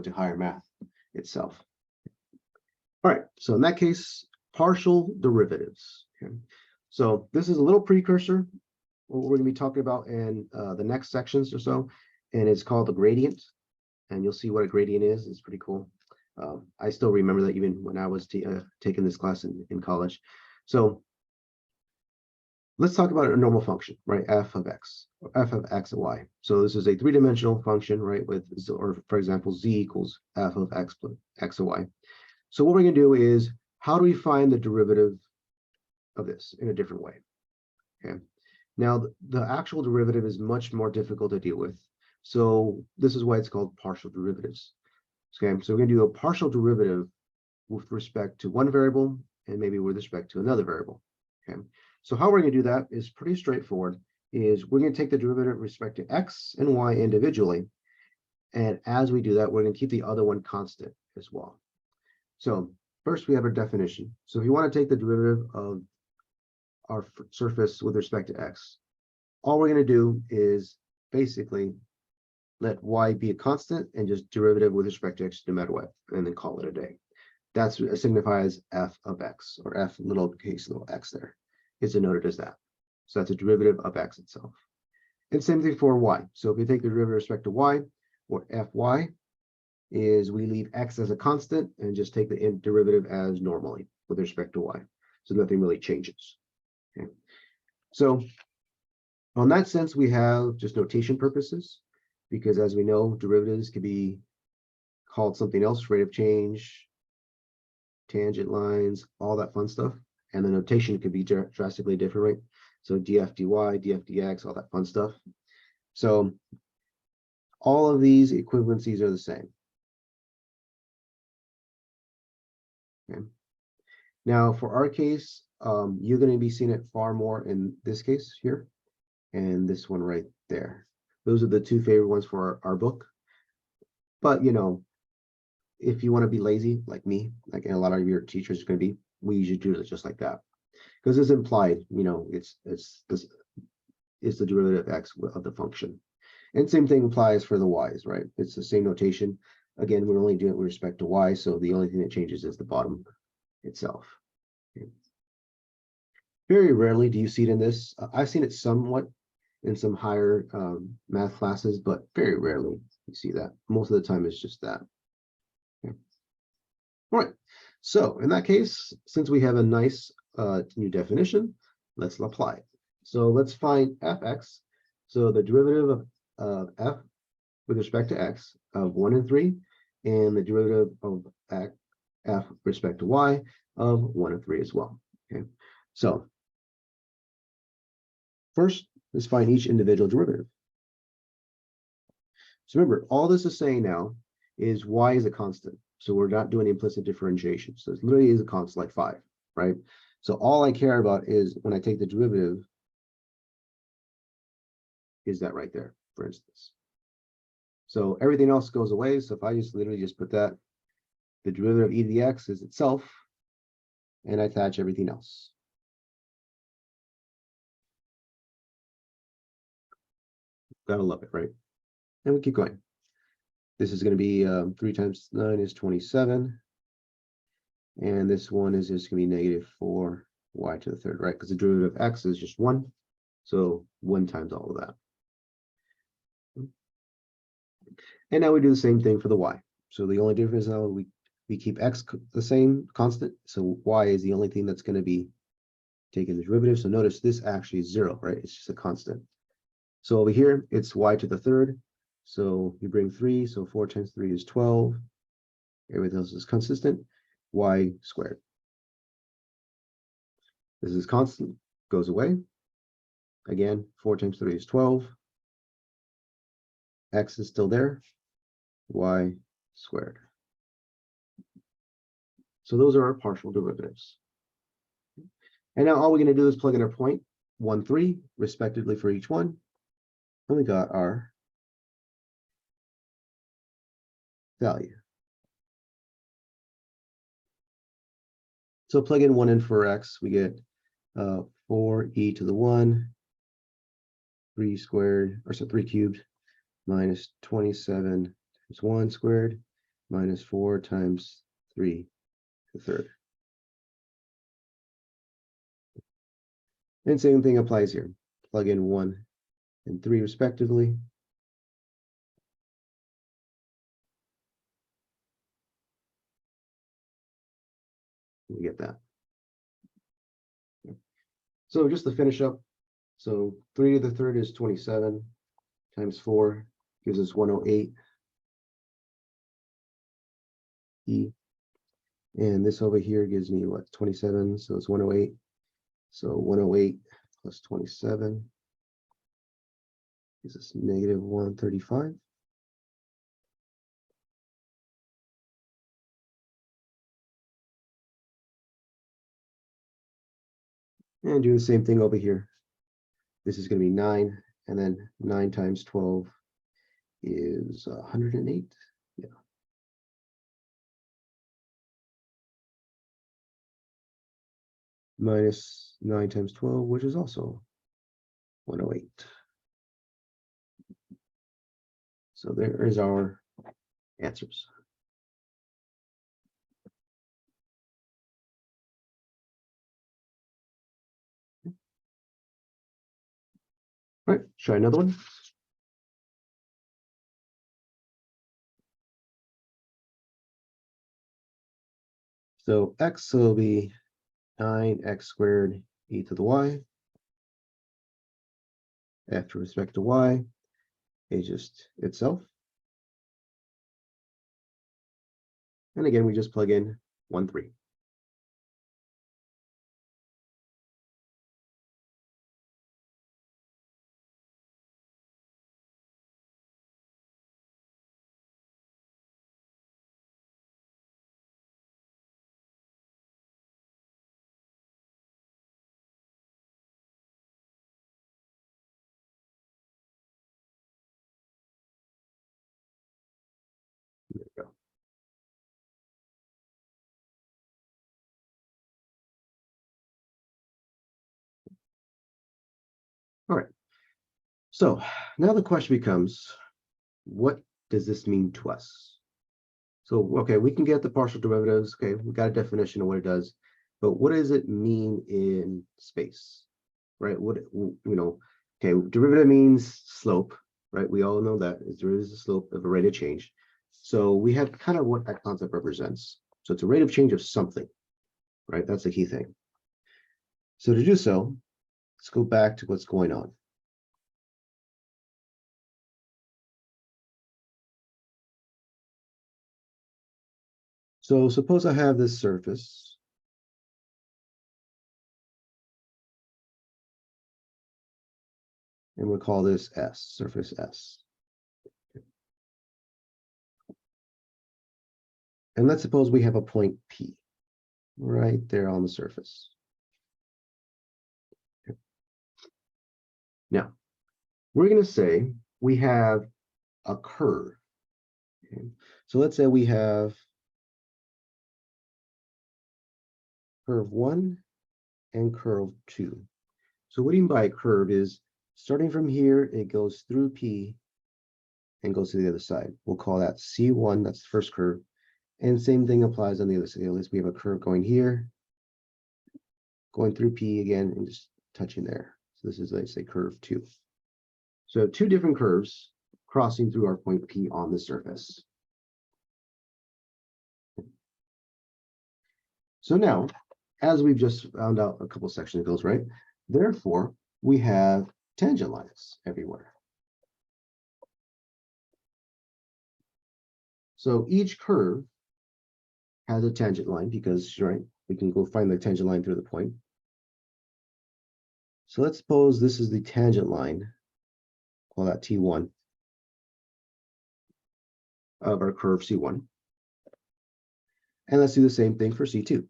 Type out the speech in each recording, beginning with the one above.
to higher math itself. All right, so in that case, partial derivatives. Okay. So this is a little precursor, what we're going to be talking about in the next sections or so, and it's called the gradient. And you'll see what a gradient is. It's pretty cool. I still remember that even when I was taking this class in college. So let's talk about a normal function, right? F of x and y. So this is a three-dimensional function, right? With, or for example, z equals f of x plus x and y. So what we're going to do is, how do we find the derivative of this in a different way? Okay. Now, the actual derivative is much more difficult to deal with. So this is why it's called partial derivatives. Okay, so we're going to do a partial derivative with respect to one variable and maybe with respect to another variable. Okay, so how we're going to do that is pretty straightforward. Is we're going to take the derivative with respect to x and y individually, and as we do that, we're going to keep the other one constant as well. So first we have our definition. So if you want to take the derivative of our surface with respect to x, all we're going to do is basically let y be a constant and just derivative with respect to x no matter what, and then call it a day. That's signifies f of x, or f lowercase little x there. It's denoted as that. So that's a derivative of x itself. And same thing for y. So if we take the derivative with respect to y, or fy, is we leave x as a constant and just take the derivative as normally with respect to y. So nothing really changes. Okay. So on that sense, we have just notation purposes, because as we know, derivatives can be called something else, rate of change, tangent lines, all that fun stuff. And the notation could be drastically different, right? So df dy, df dx, all that fun stuff. So all of these equivalencies are the same. Okay. Now, for our case, you're going to be seeing it far more in this case here and this one right there. Those are the two favorite ones for our book. But, you know, if you want to be lazy like me, like a lot of your teachers are going to be, we usually do it just like that. Because it's implied, you know, it's the derivative of x of the function. And same thing applies for the y's, right? It's the same notation. Again, we're only doing it with respect to y, so the only thing that changes is the bottom itself. Okay. Very rarely do you see it in this. I've seen it somewhat in some higher math classes, but very rarely you see that. Most of the time it's just that. Okay. All right, so in that case, since we have a nice new definition, let's apply it. So let's find fx. So the derivative of f with respect to x of 1 and 3, and the derivative of f with respect to y of 1 and 3 as well. Okay, so first, let's find each individual derivative. So remember, all this is saying now is y is a constant. So we're not doing implicit differentiation. So it literally is a constant like 5, right? So all I care about is when I take the derivative, is that right there, for instance. So everything else goes away. So if I just literally just put that, the derivative of e to the x is itself, and I attach everything else. Gotta love it, right? And we keep going. This is going to be 3 times 9 is 27. And this one is just going to be negative 4y to the third, right? Because the derivative of x is just 1. So 1 times all of that. And now we do the same thing for the y. So the only difference now we keep x the same constant. So y is the only thing that's going to be taking the derivative. So notice this actually is 0, right? It's just a constant. So over here, it's y to the third. So you bring 3. So 4 times 3 is 12. Everything else is consistent. Y squared. This is constant, goes away. Again, 4 times 3 is 12. X is still there. Y squared. So those are our partial derivatives. And now all we're going to do is plug in our point, 1, 3, respectively for each one. And we got our value. So plug in 1 in for x, we get 4e to the 1, 3 squared, or so 3 cubed, minus 27 times 1 squared, minus 4 times 3 to the third. And same thing applies here. Plug in 1 and 3 respectively. We get that. So just to finish up, so 3 to the third is 27 times 4 gives us 108. And this over here gives me what, 27, so it's 108. So 108 plus 27 gives us negative 135. And do the same thing over here. This is going to be 9, and then 9 times 12 is 108. Yeah. Minus 9 times 12, which is also 108. So there is our answers. All right, try another one. So x will be 9x squared e to the y. F with respect to y is just itself. And again, we just plug in 1, 3. There we go. All right. So now the question becomes, what does this mean to us? So, okay, we can get the partial derivatives. Okay, we got a definition of what it does, but what does it mean in space, right? What, okay, derivative means slope, right? We all know that derivative is the slope of a rate of change. So we have kind of what that concept represents. So it's a rate of change of something, right? That's the key thing. So to do so, let's go back to what's going on. So suppose I have this surface. And we'll call this S, surface S. And let's suppose we have a point P right there on the surface. Now, we're going to say we have a curve. Okay. So let's say we have curve 1 and curve 2. So what do you mean by a curve is starting from here, it goes through P and goes to the other side. We'll call that C1, that's the first curve. And same thing applies on the other side. At least we have a curve going here, going through P again, and just touching there. So this is, let's say, curve 2. So 2 different curves crossing through our point P on the surface. So now, as we've just found out a couple sections ago, right? Therefore, we have tangent lines everywhere. So each curve has a tangent line because, right, we can go find the tangent line through the point. So let's suppose this is the tangent line, call that T1 of our curve C1. And let's do the same thing for C2.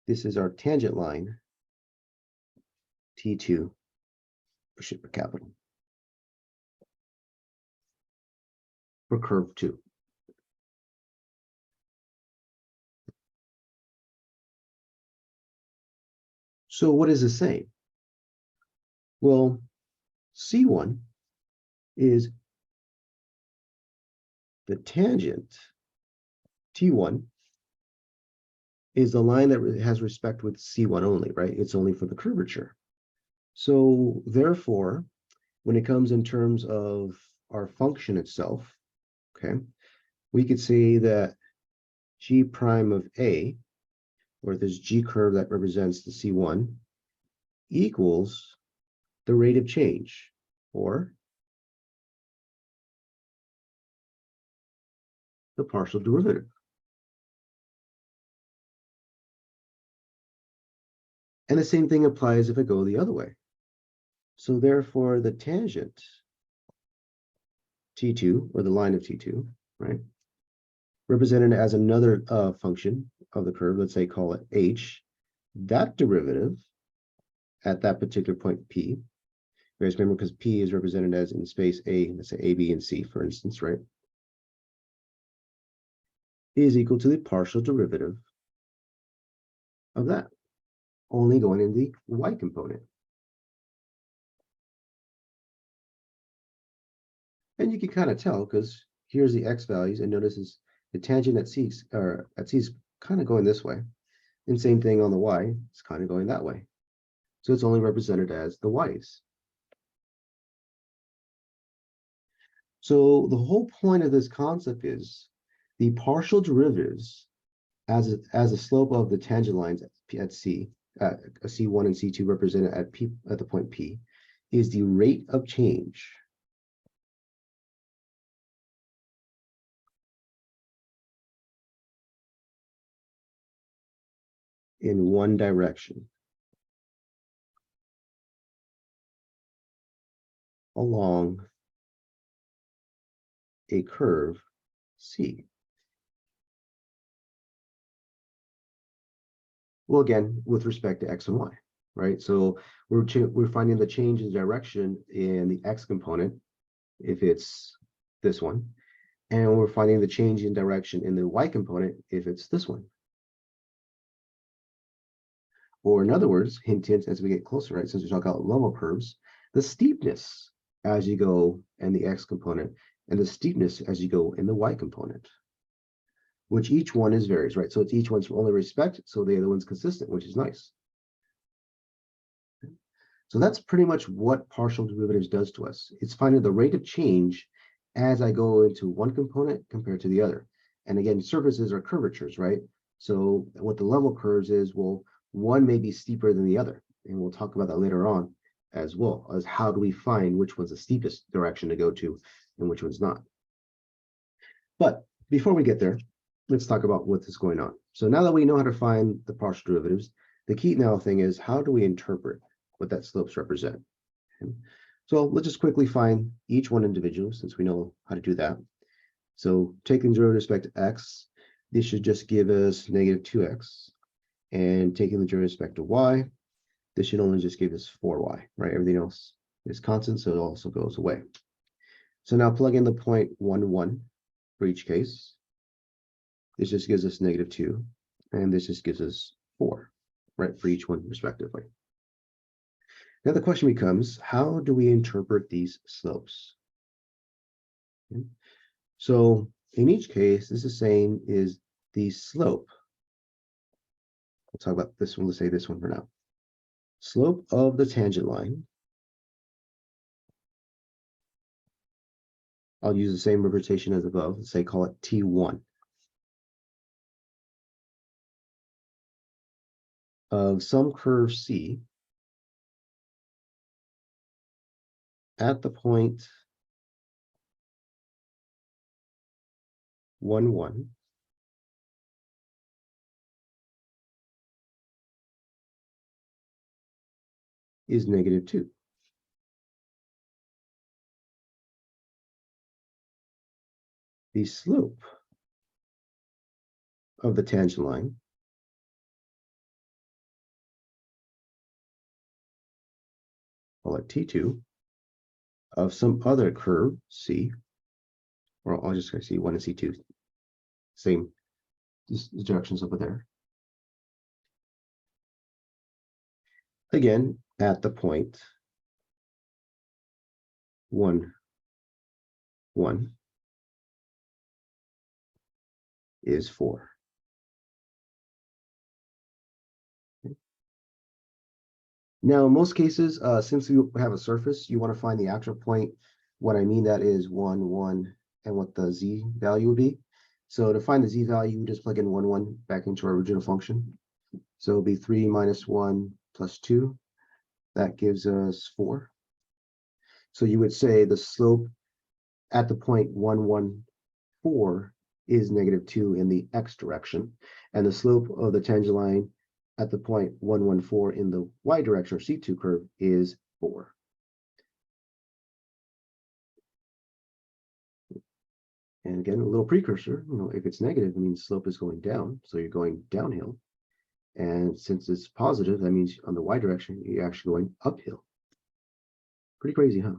This is our tangent line, T2, for capital, for curve 2. So what does this say? Well, C1 is the tangent T1 is the line that has respect with C1 only, right? It's only for the curvature. So therefore, when it comes in terms of our function itself, okay, we could say that G prime of A, or this G curve that represents the C1, equals the rate of change, or the partial derivative. And the same thing applies if I go the other way. So therefore, the tangent T2, or the line of T2, right, represented as another function of the curve, let's say call it H, that derivative at that particular point P, you guys remember, because P is represented as in space A, let's say A, B, and C, for instance, right, is equal to the partial derivative of that, only going in the y component. And you can kind of tell because here's the x values, and notice is the tangent at C, or at C is kind of going this way. And same thing on the y, it's kind of going that way. So it's only represented as the y's. So the whole point of this concept is the partial derivatives as a slope of the tangent lines at C, C1 and C2 represented at P at the point P, is the rate of change in one direction along a curve C. Well, again, with respect to x and y, right? So we're finding the change in direction in the x component if it's this one, and we're finding the change in direction in the y component if it's this one. Or in other words, hint, hint, as we get closer, right? Since we talk about level curves, the steepness as you go in the x component and the steepness as you go in the y component, which each one is varies, right? So it's each one's only respect, so the other one's consistent, which is nice. So that's pretty much what partial derivatives does to us. It's finding the rate of change as I go into one component compared to the other. And again, surfaces are curvatures, right? So what the level curves is, well, one may be steeper than the other. And we'll talk about that later on as well, as how do we find which one's the steepest direction to go to and which one's not. But before we get there, let's talk about what is going on. So now that we know how to find the partial derivatives, the key now thing is how do we interpret what that slopes represent? Okay. So let's just quickly find each one individual since we know how to do that. So taking 0 with respect to x, this should just give us negative 2x. And taking the 0 with respect to y, this should only just give us 4y, right? Everything else is constant, so it also goes away. So now plug in the point 1, 1 for each case. This just gives us negative 2, and this just gives us 4, right, for each one respectively. Now the question becomes, how do we interpret these slopes? Okay. So in each case, this is saying is the slope. We'll talk about this one, let's say this one for now. Slope of the tangent line. I'll use the same representation as above, let's say call it T1. Of some curve C at the point 1, 1 is negative 2. The slope of the tangent line call it T2 of some other curve C, or I'll just say C1 and C2, same directions over there. Again, at the point 1, 1 is 4. Okay. Now, in most cases, since you have a surface, you want to find the actual point. What I mean that is 1, 1, and what the z value would be. So to find the z value, we just plug in 1, 1 back into our original function. So it'll be 3 minus 1 plus 2. That gives us 4. So you would say the slope at the point 1, 1, 4 is -2 in the x direction, and the slope of the tangent line at the point 1, 1, 4 in the y direction, or C2 curve, is 4. And again, a little precursor, if it's negative, it means slope is going down, so you're going downhill. And since it's positive, that means on the y direction, you're actually going uphill. Pretty crazy, huh?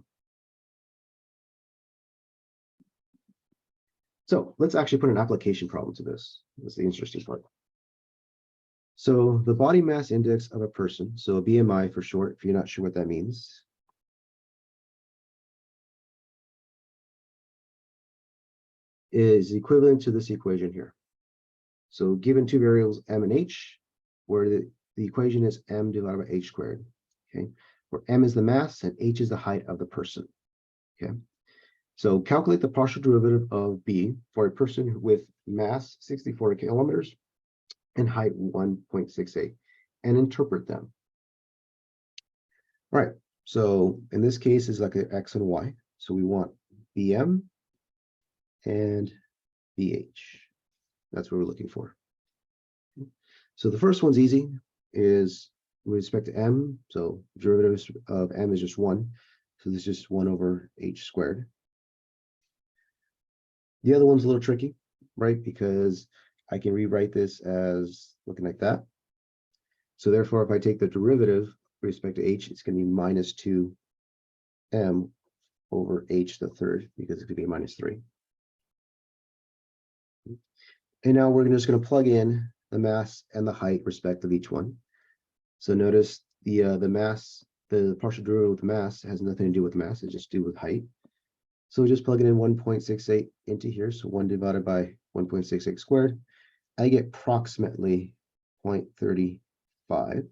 So let's actually put an application problem to this. That's the interesting part. So the body mass index of a person, so BMI for short, if you're not sure what that means, is equivalent to this equation here. So given two variables, m and h, where the equation is m divided by h squared, okay, where m is the mass and h is the height of the person, okay. So calculate the partial derivative of b for a person with mass 64 kilometers and height 1.68, and interpret them. All right, so in this case, it's like an x and y. So we want bm and bh. That's what we're looking for. So the first one's easy, is with respect to m. So derivative of m is just 1. So this is just 1 over h squared. The other one's a little tricky, right? Because I can rewrite this as looking like that. So therefore, if I take the derivative with respect to h, it's going to be minus 2m over h the third, because it could be minus 3. And now we're just going to plug in the mass and the height respect of each one. So notice the mass, the partial derivative with mass has nothing to do with mass, it's just do with height. So we just plug it in 1.68 into here. So 1 divided by 1.68 squared. I get approximately 0.35.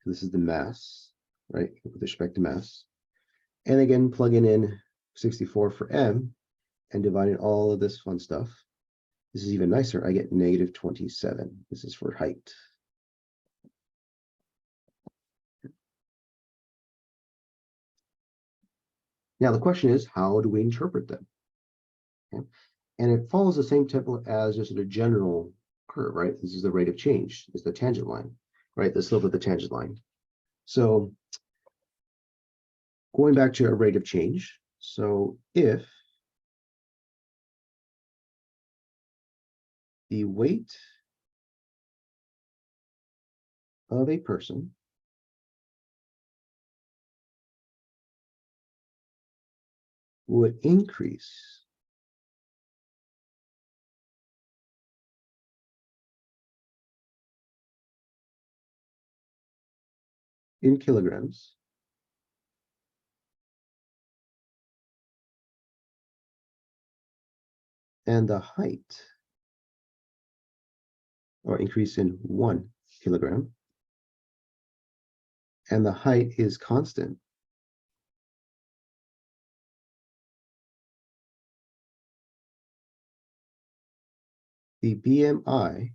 This is the mass, right, with respect to mass. And again, plugging in 64 for m and dividing all of this fun stuff. This is even nicer. I get -27. This is for height. Now the question is, how do we interpret them? Okay. And it follows the same template as just a general curve, right? This is the rate of change, is the tangent line, right? The slope of the tangent line. So going back to a rate of change. So if the weight of a person would increase in kilograms, and the height, or increase in 1 kilogram, and the height is constant, the BMI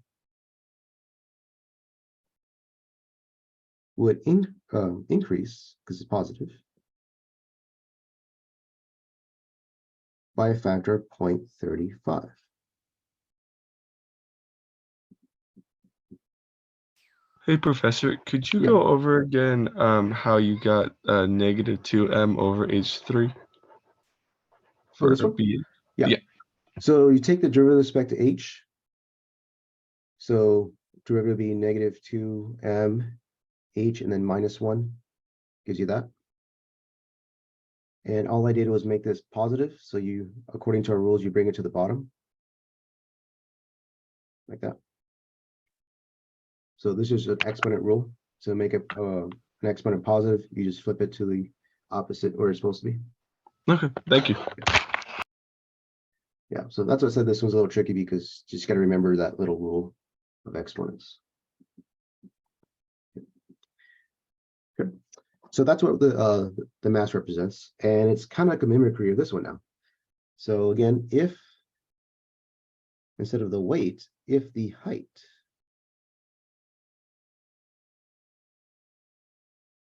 would increase, because it's positive, by a factor of 0.35. Hey, Professor, could you Yeah. go over again how you got -2m over h3 For for this one? b? Yeah. Yeah. So you take the derivative with respect to h. So derivative being -2m h and then -1 gives you that. And all I did was make this positive. So you, according to our rules, you bring it to the bottom. Like that. So this is an exponent rule. To make it an exponent positive, you just flip it to the opposite where it's supposed to be. Okay, thank you. Yeah, so that's what I said this was a little tricky because you just got to remember that little rule of exponents. Okay. So that's what the mass represents, and it's kind of like a mimicry of this one now. So again, if instead of the weight, if the height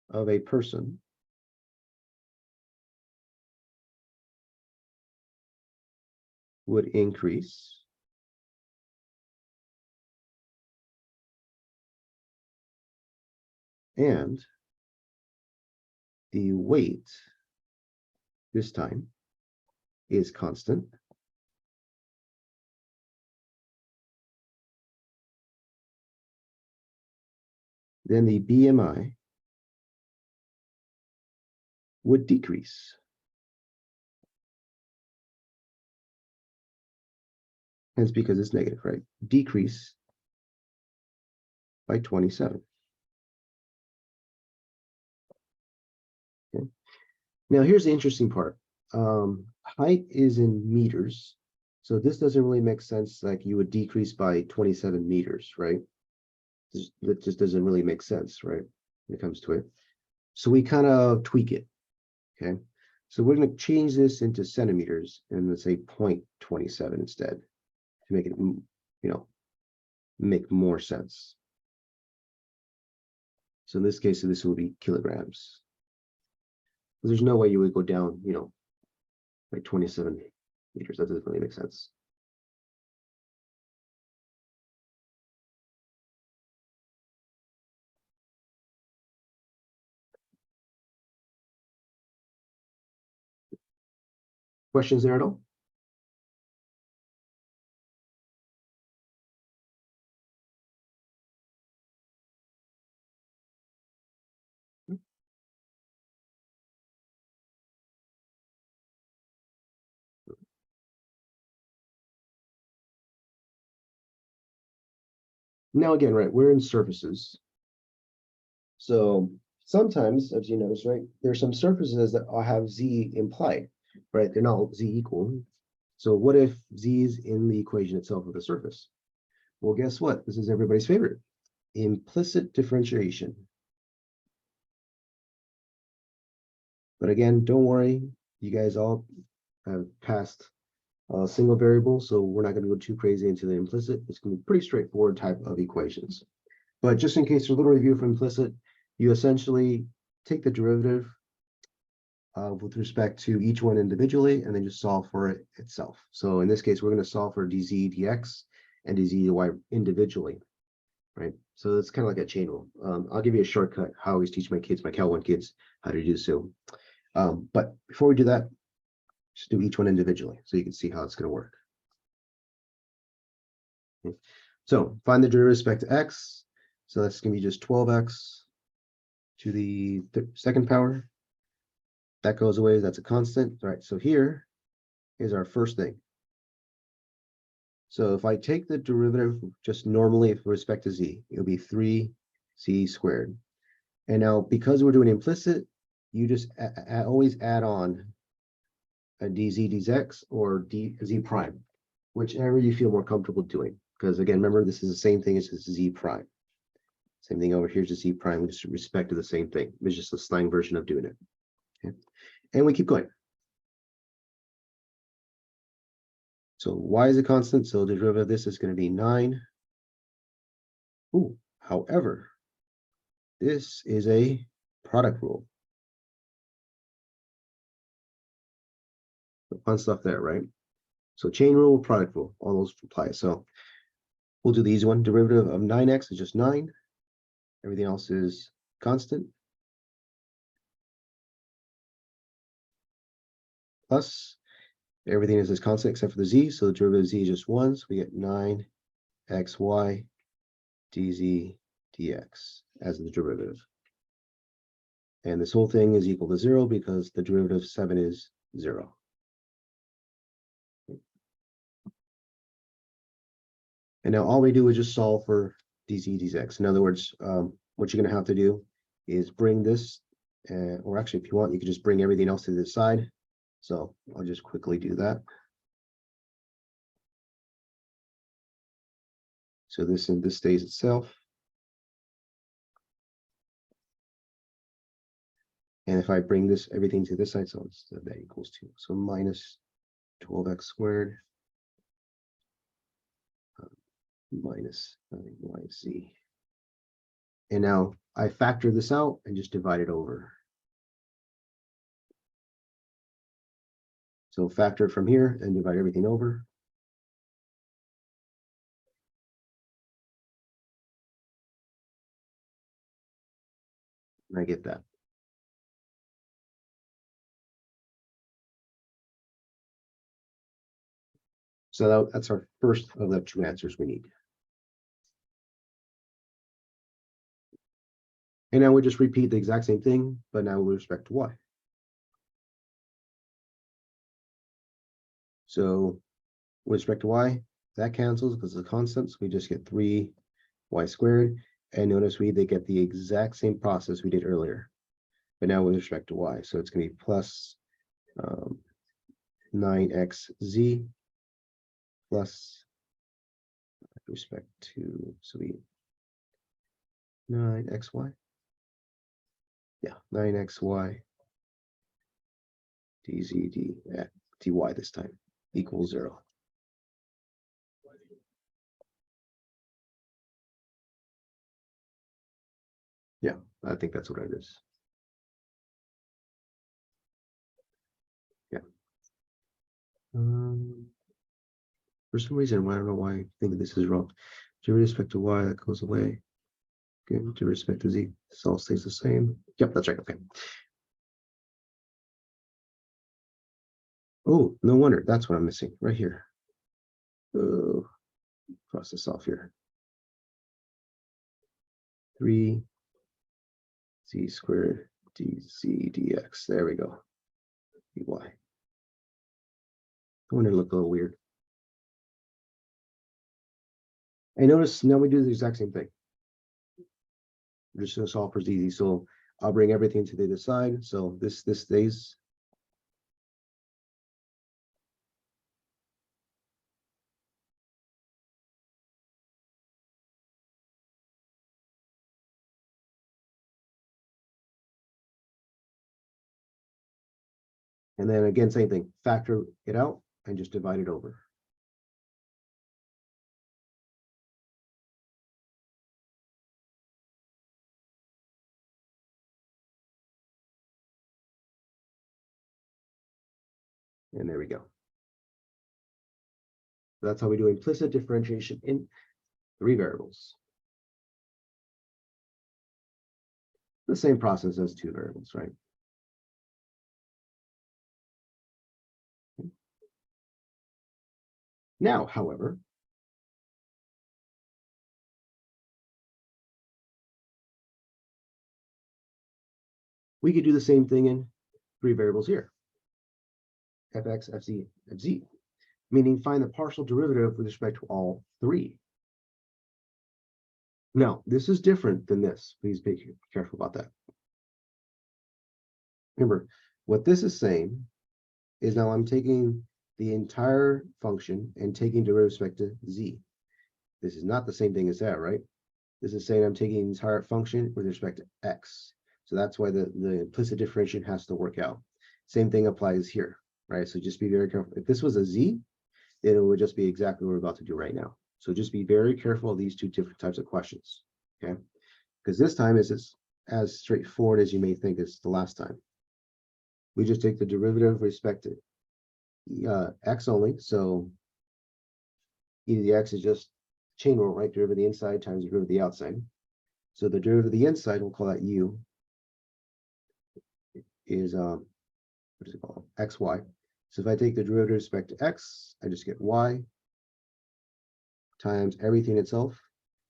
of a person would increase, and the weight this time is constant, then the BMI would decrease. Hence, because it's negative, right? Decrease by 27. Okay. Now, here's the interesting part. Height is in meters. So this doesn't really make sense. Like you would decrease by 27 meters, right? That just doesn't really make sense, right? When it comes to it. So we kind of tweak it. Okay. So we're going to change this into centimeters and let's say 0.27 instead to make it, make more sense. So in this case, this will be kilograms. There's no way you would go down, by 27 meters. That doesn't really make sense. Questions there at all? Now again, right, we're in surfaces. So sometimes, as you notice, right, there's some surfaces that have z implied, right? They're not z equal. So what if z is in the equation itself of the surface? Well, guess what? This is everybody's favorite. Implicit differentiation. But again, don't worry. You guys all have passed a single variable, so we're not going to go too crazy into the implicit. It's going to be pretty straightforward type of equations. But just in case, a little review for implicit, you essentially take the derivative with respect to each one individually, and then just solve for it itself. So in this case, we're going to solve for dz dx and dz dy individually, right? So it's kind of like a chain rule. I'll give you a shortcut how I always teach my kids, my Cal 1 kids, how to do so. But before we do that, just do each one individually so you can see how it's going to work. Okay. So find the derivative with respect to x. So that's going to be just 12x to the second power. That goes away. That's a constant. All right. So here is our first thing. So if I take the derivative just normally with respect to z, it'll be 3z squared. And now because we're doing implicit, you just always add on a dz dx or dz prime, whichever you feel more comfortable doing. Because again, remember, this is the same thing as z prime. Same thing over here is z prime with respect to the same thing. It's just a slang version of doing it. Okay. And we keep going. So y is a constant, so the derivative of this is going to be 9. Ooh, however, this is a product rule. The fun stuff there, right? So chain rule, product rule, all those apply. So we'll do the easy one. Derivative of 9x is just 9. Everything else is constant. Plus, everything is constant except for the z. So the derivative of z is just 1. So we get 9xy dz dx as the derivative. And this whole thing is equal to 0 because the derivative of 7 is 0. And now all we do is just solve for dz dx. In other words, what you're going to have to do is bring this, or actually, if you want, you can just bring everything else to this side. So I'll just quickly do that. So this stays itself. And if I bring this everything to this side, so it's that equals 2. So minus 12x squared minus 9yz. And now I factor this out and just divide it over. So factor it from here and divide everything over. And I get that. So that's our first of the 2 answers we need. And now we just repeat the exact same thing, but now with respect to y. So with respect to y, that cancels because it's a constant. So we just get 3y squared. And notice they get the exact same process we did earlier, but now with respect to y. So it's going to be plus 9xz plus with respect to, so we 9xy. Yeah, 9xy dy this time equals 0. Yeah, I think that's what it is. Yeah. For some reason, I don't know why I think this is wrong. To respect to y, that goes away. Okay, to respect to z, this all stays the same. Yep, that's right. Okay. Oh, no wonder. That's what I'm missing right here. Oh, cross this off here. 3 z squared dz dx. There we go. dy. I want to look a little weird. And notice now we do the exact same thing. We're just going to solve for z. So I'll bring everything to the other side. So this stays. And then again, same thing. Factor it out and just divide it over. And there we go. That's how we do implicit differentiation in 3 variables. The same process as 2 variables, right? Now, however, we could do the same thing in 3 variables here. Fx, fz, fz, meaning find the partial derivative with respect to all 3. Now, this is different than this. Please be careful about that. Remember, what this is saying is now I'm taking the entire function and taking derivative with respect to z. This is not the same thing as that, right? This is saying I'm taking the entire function with respect to x. So that's why the implicit differentiation has to work out. Same thing applies here, right? So just be very careful. If this was a z, then it would just be exactly what we're about to do right now. So just be very careful of these 2 different types of questions, okay? Because this time it's as straightforward as you may think as the last time. We just take the derivative with respect to x only. So e to the x is just chain rule, right? Derivative of the inside times the derivative of the outside. So the derivative of the inside, we'll call that u, is what is it called? xy. So if I take the derivative with respect to x, I just get y times everything itself,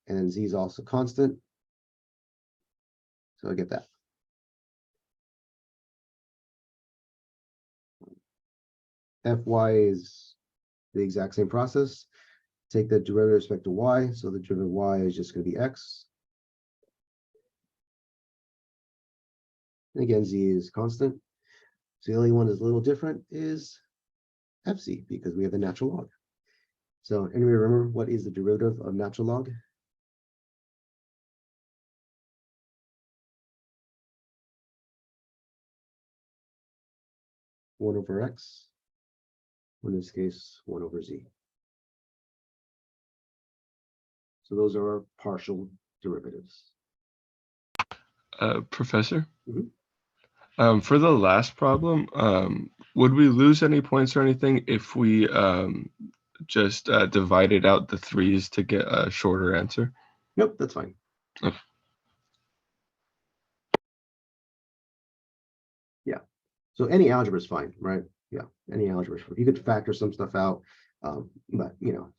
and then z is also constant. So I get that. Fy is the exact same process. Take the derivative with respect to y, so the derivative of y is just going to be x. And again, z is constant. So the only one that's a little different is fz, because we have the natural log. So anybody remember what is the derivative of natural log? One over x. In this case, 1 over z. So those are our partial derivatives. Professor? Mhm. For the last problem, would we lose any points or anything if we just divided out the 3's to get a shorter answer? Nope, that's fine. Okay. Yeah. So any algebra is fine, right? Yeah, any algebra is fine. You could factor some stuff out, but you know,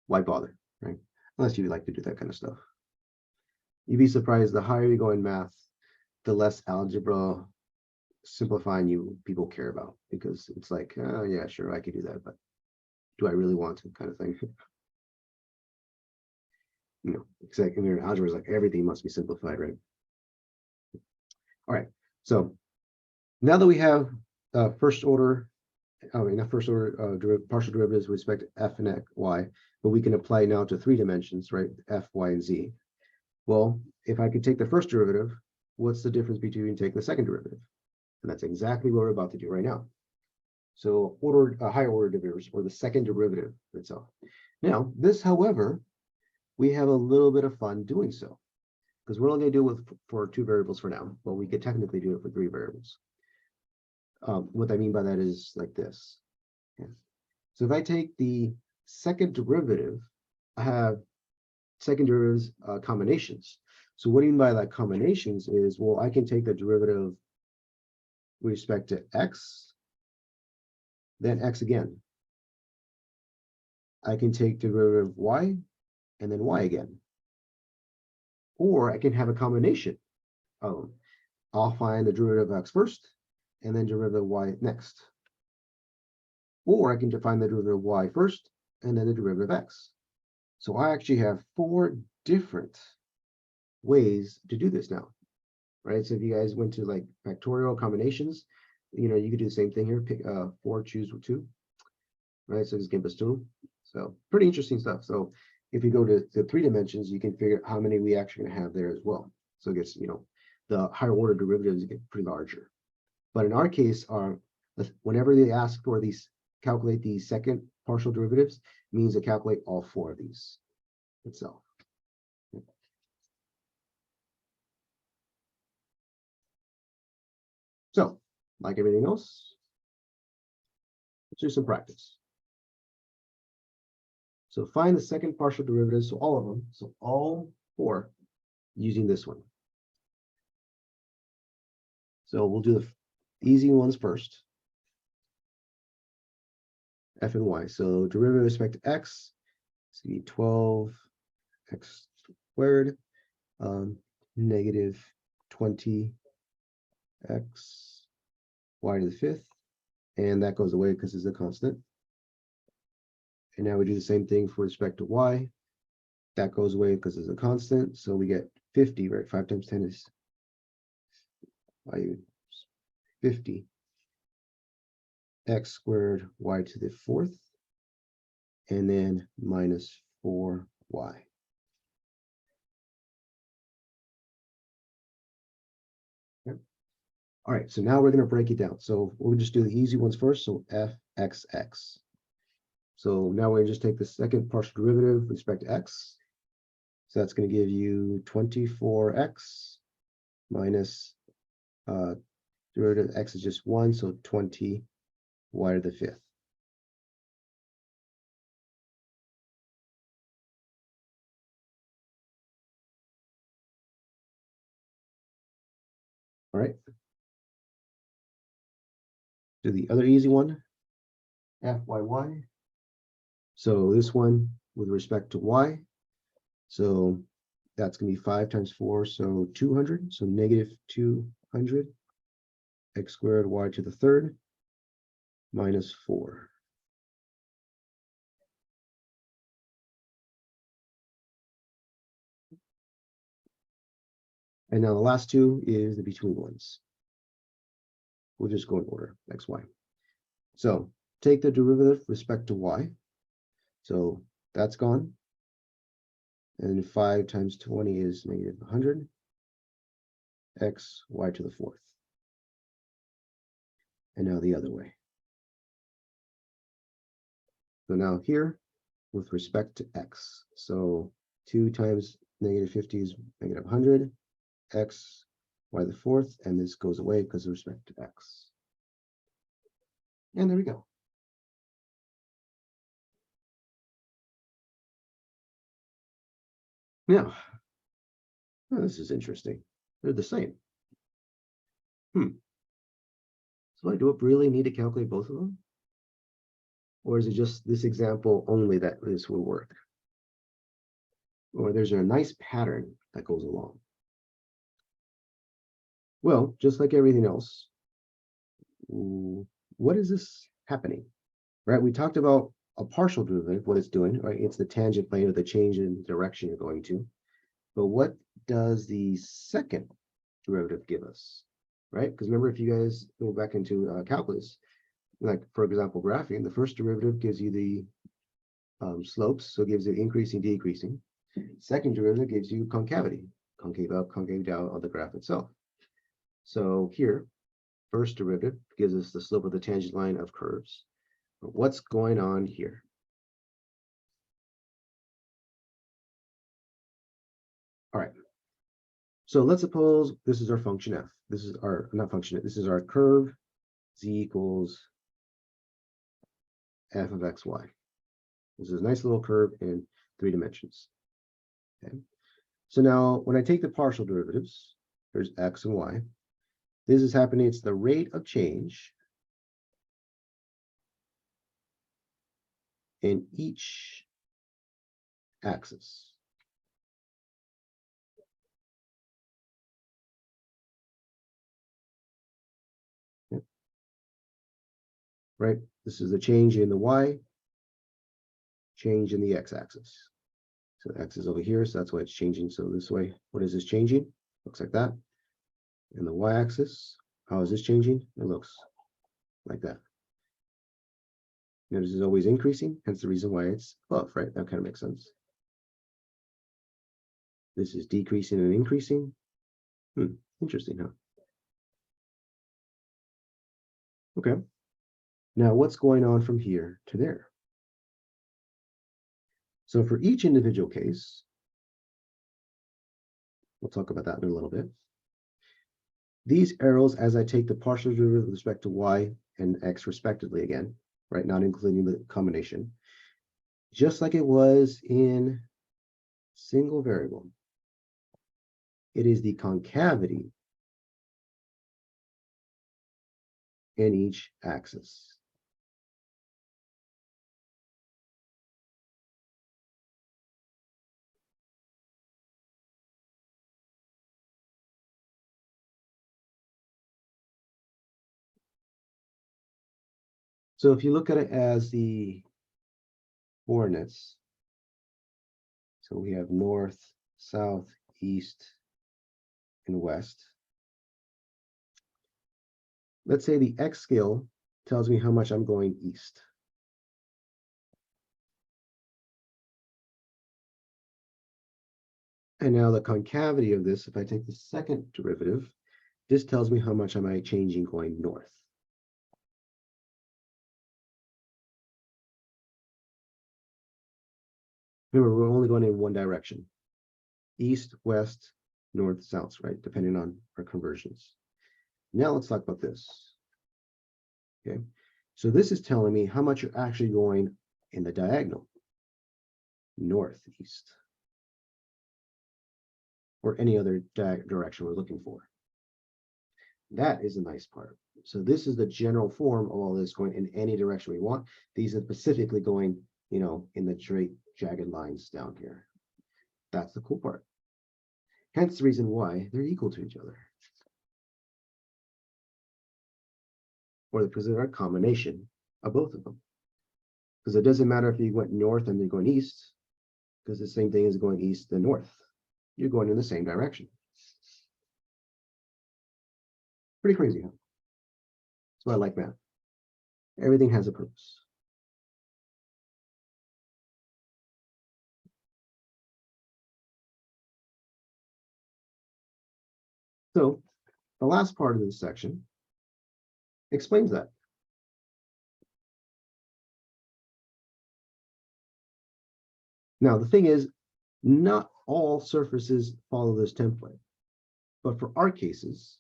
why bother, right? Unless you like to do that kind of stuff. You'd be surprised, the higher you go in math, the less algebra simplifying people care about, because it's like, yeah, sure, I could do that, but do I really want to, kind of thing. You know, exactly. Algebra is like everything must be simplified, right? All right. So now that we have first order, not first order partial derivatives with respect to f and x, y, but we can apply now to 3 dimensions, right? F, y, and z. Well, if I could take the first derivative, what's the difference between taking the second derivative? And that's exactly what we're about to do right now. So higher order derivatives, or the second derivative itself. Now, this, however, we have a little bit of fun doing so, because we're only going to do it for 2 variables for now, but we could technically do it for 3 variables. What I mean by that is like this. Okay. So if I take the second derivative, I have second derivatives combinations. So what I mean by that combinations is, well, I can take the derivative with respect to x, then x again. I can take the derivative of y, and then y again. Or I can have a combination of them. I'll find the derivative of x first, and then derivative of y next. Or I can define the derivative of y first, and then the derivative of x. So I actually have 4 different ways to do this now, right? So if you guys went to like factorial combinations, you know, you could do the same thing here, pick 4, choose 2, right? So just give us 2. So pretty interesting stuff. So if you go to the 3 dimensions, you can figure out how many we actually have there as well. So it gets, you know, the higher order derivatives get pretty larger. But in our case, whenever they ask for these, calculate the second partial derivatives, means to calculate all 4 of these itself. So, like everything else, let's do some practice. So find the second partial derivative, so all of them, so all 4, using this one. So we'll do the easy ones first. F and y. So derivative with respect to x, see 12 x squared, negative 20 x y to the 5th, and that goes away because it's a constant. And now we do the same thing for respect to y. That goes away because it's a constant. So we get 50, right? 5 times 10 is 50 x squared y to the 4th, and then minus 4y. Okay. All right, so now we're going to break it down. So we'll just do the easy ones first. So fxx. So now we're going to just take the second partial derivative with respect to x. So that's going to give you 24x minus derivative of x is just 1, so 20 y to the 5th. All right. Do the other easy one, fyy. So this one with respect to y. So that's going to be 5 times 4, so 200. So negative 200 x squared y to the 3rd minus 4. And now the last 2 is the between ones. We'll just go in order, x, y. So take the derivative with respect to y. So that's gone. And 5 times 20 is negative 100. X, y to the fourth. And now the other way. So now here, with respect to x. So 2 times negative 50 is negative 100. X, y to the fourth. And this goes away because of respect to x. And there we go. Now, this is interesting. They're the same. So do I really need to calculate both of them? Or is it just this example only that this will work? Or there's a nice pattern that goes along? Well, just like everything else, what is this happening? Right? We talked about a partial derivative, what it's doing, right? It's the tangent plane of the change in direction you're going to. But what does the second derivative give us? Right? Because remember, if you guys go back into calculus, like for example, graphing, the first derivative gives you the slopes, so it gives you increasing, decreasing. Second derivative gives you concavity, concave up, concave down on the graph itself. So here, first derivative gives us the slope of the tangent line of curves. But what's going on here? All right. So let's suppose this is our function f. This is our, not function, this is our curve z equals f of xy. This is a nice little curve in 3 dimensions. Okay. So now when I take the partial derivatives, there's x and y. This is happening, it's the rate of change in each axis. Okay. Right? This is the change in the y, change in the x-axis. So x is over here, so that's why it's changing. So this way, what is this changing? Looks like that. And the y-axis, how is this changing? It looks like that. Notice it's always increasing, hence the reason why it's above, right? That kind of makes sense. This is decreasing and increasing. Interesting, huh? Okay. Now what's going on from here to there? So for each individual case, we'll talk about that in a little bit. These arrows, as I take the partial derivative with respect to y and x respectively again, right, not including the combination, just like it was in single variable, it is the concavity in each axis. So if you look at it as the coordinates, so we have north, south, east, and west. Let's say the x scale tells me how much I'm going east. And now the concavity of this, if I take the second derivative, this tells me how much am I changing going north. Remember, we're only going in one direction. East, west, north, south, right? Depending on our conversions. Now let's talk about this. Okay, so this is telling me how much you're actually going in the diagonal. Northeast. Or any other direction we're looking for. That is a nice part. So this is the general form of all this going in any direction we want. These are specifically going, you know, in the straight jagged lines down here. That's the cool part. Hence the reason why they're equal to each other. Or because they're a combination of both of them. Because it doesn't matter if you went north and you're going east, because the same thing as going east and north. You're going in the same direction. Pretty crazy, huh? That's why I like math. Everything has a purpose. So the last part of this section explains that. Now, the thing is, not all surfaces follow this template, but for our cases,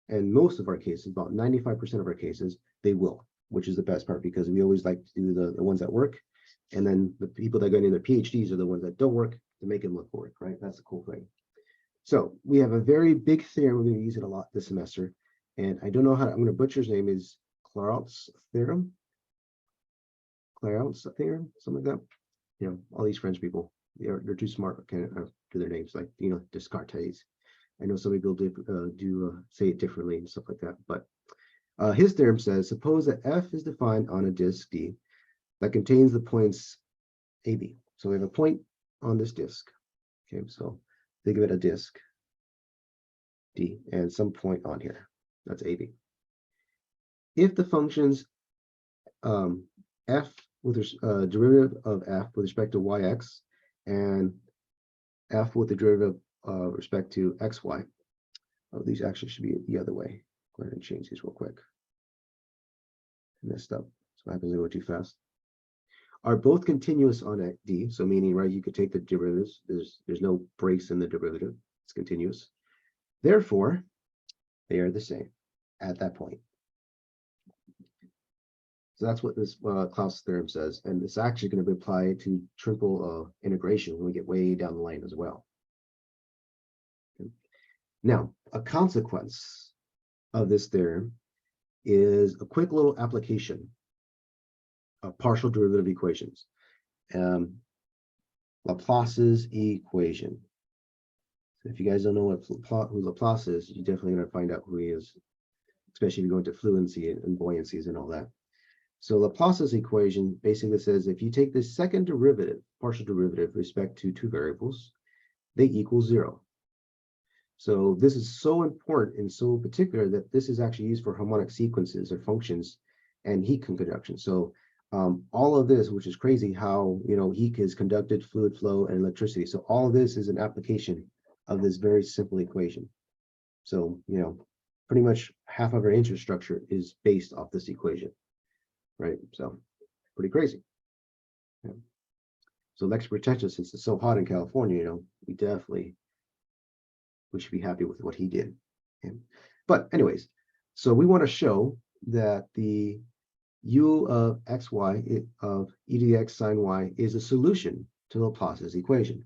and most of our cases, about 95% of our cases, they will, which is the best part, because we always like to do the ones that work. And then the people that go into their PhDs are the ones that don't work to make them look work, right? That's the cool thing. So we have a very big theorem. We're going to use it a lot this semester. And I don't know how I'm going to butcher his name, is Clairaut's theorem. Clairaut's theorem, something like that. You know, all these French people, they're too smart to do their names, like, you know, Descartes. I know some people do say it differently and stuff like that, but his theorem says, suppose that F is defined on a disk D that contains the points AB. So we have a point on this disk. Okay, so think of it a disk D and some point on here. That's AB. If the functions F with derivative of F with respect to YX and F with the derivative respect to XY, these actually should be the other way. Go ahead and change these real quick. I messed up. So I happens to go too fast. Are both continuous on a D, so meaning, right, you could take the derivatives. There's no breaks in the derivative. It's continuous. Therefore, they are the same at that point. So that's what this Claus theorem says, and it's actually going to be applied to triple integration when we get way down the line as well. Okay. Now, a consequence of this theorem is a quick little application of partial derivative equations. Laplace's equation. So if you guys don't know who Laplace is, you're definitely going to find out who he is, especially if you go into fluency and buoyancies and all that. So Laplace's equation basically says if you take the second derivative, partial derivative, with respect to two variables, they equal 0. So this is so important and so particular that this is actually used for harmonic sequences or functions and heat conduction. So all of this, which is crazy how, you know, heat is conducted, fluid flow, and electricity. So all of this is an application of this very simple equation. So, you know, pretty much half of our infrastructure is based off this equation, right? So pretty crazy. Yeah. So electric protection, since it's so hot in California, you know, we should be happy with what he did. Okay. But anyways, so we want to show that the u of xy of e to the x sine y is a solution to Laplace's equation.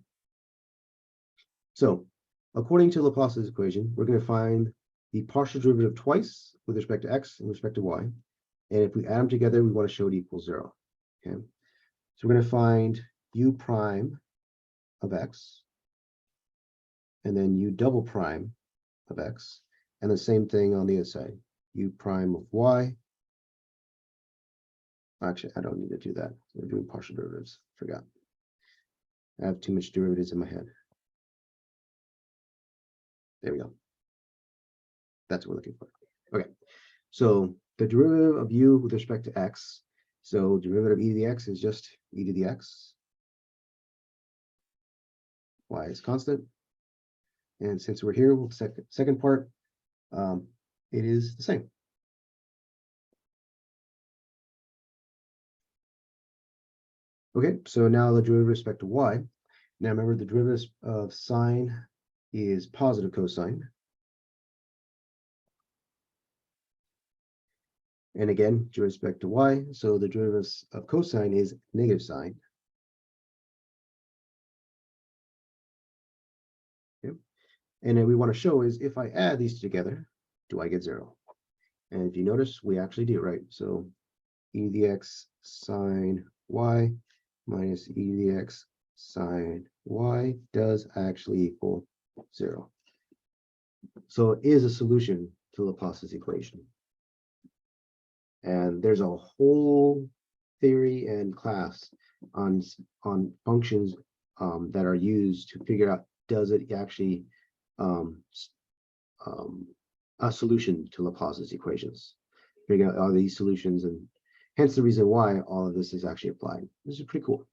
So according to Laplace's equation, we're going to find the partial derivative twice with respect to x and respect to y. And if we add them together, we want to show it equals 0. Okay. So we're going to find u prime of x and then u double prime of x, and the same thing on the other side, u prime of y. Actually, I don't need to do that. We're doing partial derivatives. Forgot. I have too much derivatives in my head. There we go. That's what we're looking for. Okay. So the derivative of u with respect to x. So derivative of e to the x is just e to the x. Y is constant. And since we're here with the second part, it is the same. Okay, so now the derivative with respect to y. Now remember, the derivative of sine is positive cosine. And again, with respect to y, so the derivative of cosine is negative sine. Okay. And then we want to show is if I add these together, do I get 0? And if you notice, we actually do, right? So e to the x sine y minus e to the x sine y does actually equal 0. So it is a solution to Laplace's equation. And there's a whole theory and class on functions that are used to figure out, does it actually a solution to Laplace's equations? Figure out are these solutions, and Hence the reason why all of this is actually applied. This is pretty cool.